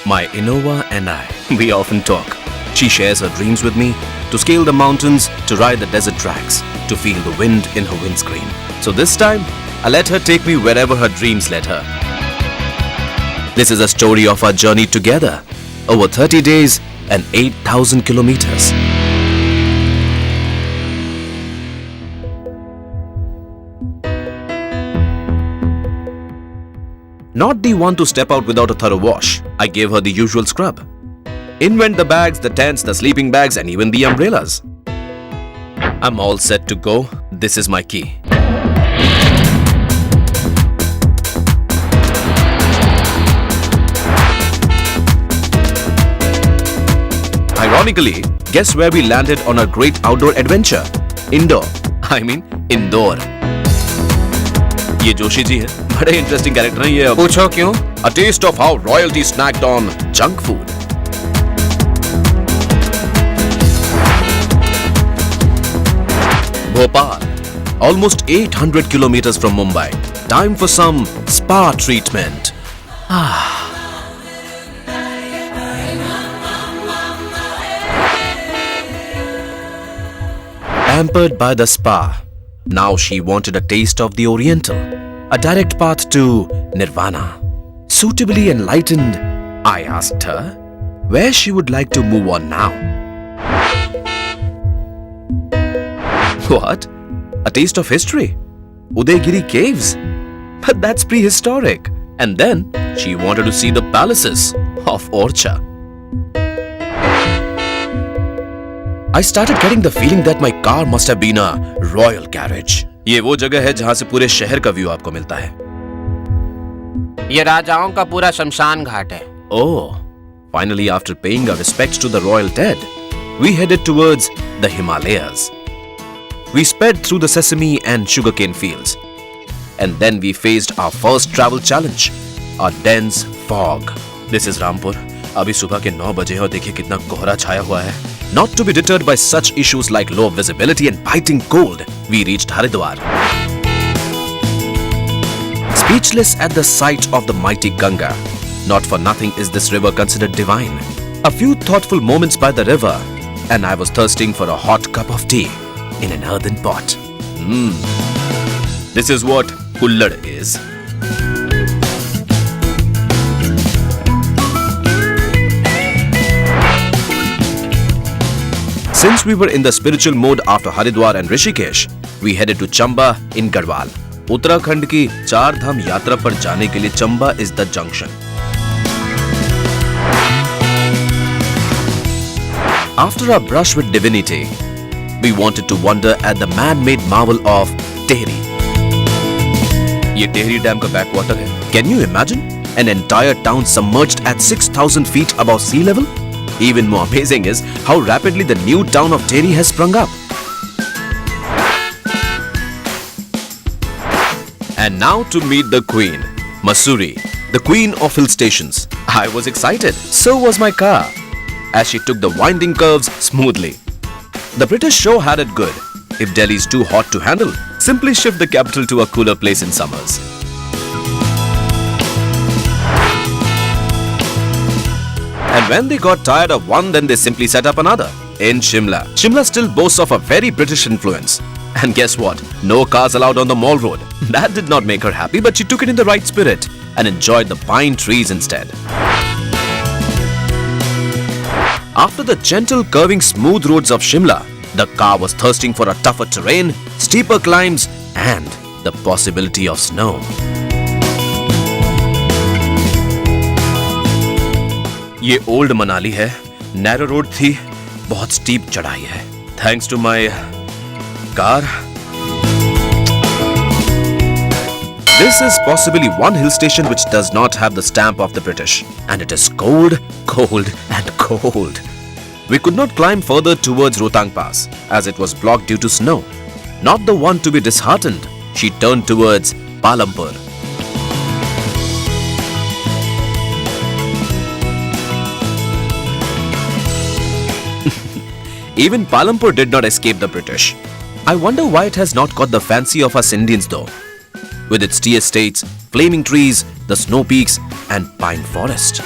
My INNOVA and I, we often talk. She shares her dreams with me to scale the mountains, to ride the desert tracks, to feel the wind in her windscreen. So this time, I let her take me wherever her dreams led her. This is a story of our journey together, over 30 days and 8,000 kilometers. Not the one to step out without a thorough wash. I gave her the usual scrub. In went the bags, the tents, the sleeping bags and even the umbrellas. I'm all set to go. This is my key. Ironically, guess where we landed on our great outdoor adventure? Indore. Indore. ये जोशी जी है, बड़े interesting character हैं ये। पूछो क्यों? A taste of how royalty snacked on junk food. Bhopal, almost 800 kilometers from Mumbai. Time for some spa treatment. Pampered by the spa, now she wanted a taste of the Oriental, a direct path to Nirvana. Suitably enlightened, I asked her where she would like to move on now. What? A taste of history? Udaygiri caves? But that's prehistoric. And then she wanted to see the palaces of Orcha. I started getting the feeling that my car must have been a royal carriage. ये वो जगह है जहाँ से पूरे शहर का view आपको मिलता है। ये राजाओं का पूरा शमशान घाट है। Oh, finally after paying our respects to the royal dead, we headed towards the Himalayas. We sped through the sesame and sugarcane fields. And then we faced our first travel challenge, a dense fog. This is Rampur. अभी सुबह के 9 बजे और देखिए कितना कोहरा छाया हुआ है। Not to be deterred by such issues like low visibility and biting cold, we reached Haridwar. Speechless at the sight of the mighty Ganga. Not for nothing is this river considered divine. A few thoughtful moments by the river, and I was thirsting for a hot cup of tea in an earthen pot. This is what Kullad is. Since we were in the spiritual mode after Haridwar and Rishikesh, we headed to Chamba in Garhwal. Uttarakhand की 4 धाम यात्रा पर जाने के लिए Chamba is the junction. After our brush with divinity, we wanted to wonder at the man-made marvel of Tehri. ये Tehri dam का backwater है. Can you imagine? An entire town submerged at 6,000 feet above sea level? Even more amazing is how rapidly the new town of Tehri has sprung up. And now to meet the queen, Mussoorie, the queen of hill stations. I was excited, so was my car, as she took the winding curves smoothly. The British show had it good. If Delhi is too hot to handle, simply shift the capital to a cooler place in summers. And when they got tired of one, then they simply set up another in Shimla. Shimla still boasts of a very British influence. And guess what? No cars allowed on the mall road. That did not make her happy, but she took it in the right spirit and enjoyed the pine trees instead. After the gentle curving smooth roads of Shimla, the car was thirsting for a tougher terrain, steeper climbs and the possibility of snow. ये old Manali है, narrow road थी, बहुत steep चढ़ाई है. Thanks to my car. This is possibly one hill station which does not have the stamp of the British, and it is cold, cold and cold. We could not climb further towards Rohtang Pass as it was blocked due to snow. Not the one to be disheartened, she turned towards Palampur. Even Palampur did not escape the British. I wonder why it has not caught the fancy of us Indians though. With its tea estates, flaming trees, the snow peaks and pine forest.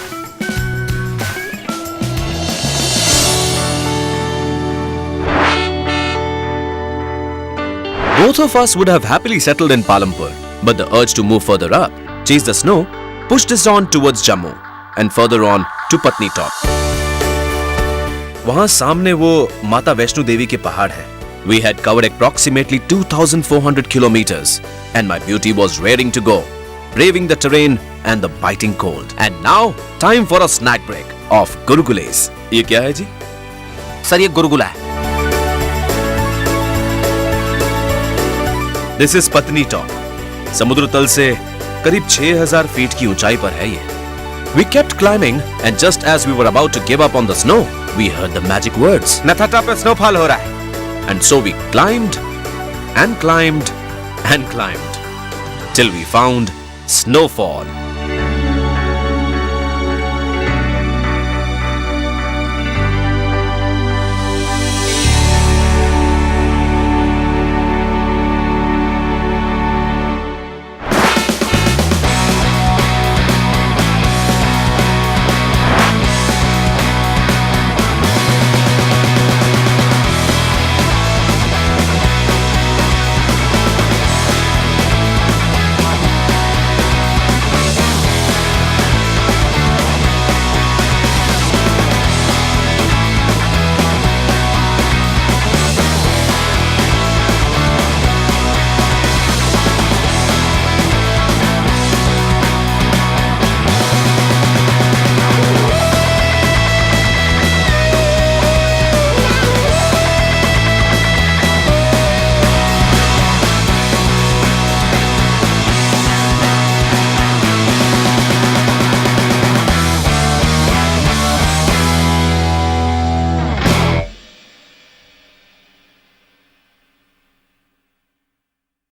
Both of us would have happily settled in Palampur, but the urge to move further up, chase the snow, pushed us on towards Jammu and further on to Patni Top. वहां सामने वो माता वैष्णो देवी के पहाड़ है. We had covered approximately 2,400 kilometers and my beauty was raring to go, braving the terrain and the biting cold. And now, time for a snack break of Gurukules. ये क्या है जी? सर ये गुरुगुला है. This is Patni Top. समुद्र तल से करीब 6,000 feet की ऊंचाई पर है ये. We kept climbing and just as we were about to give up on the snow, we heard the magic words. नथाटा पे स्नोफॉल हो रहा है. And so we climbed and climbed and climbed till we found snowfall.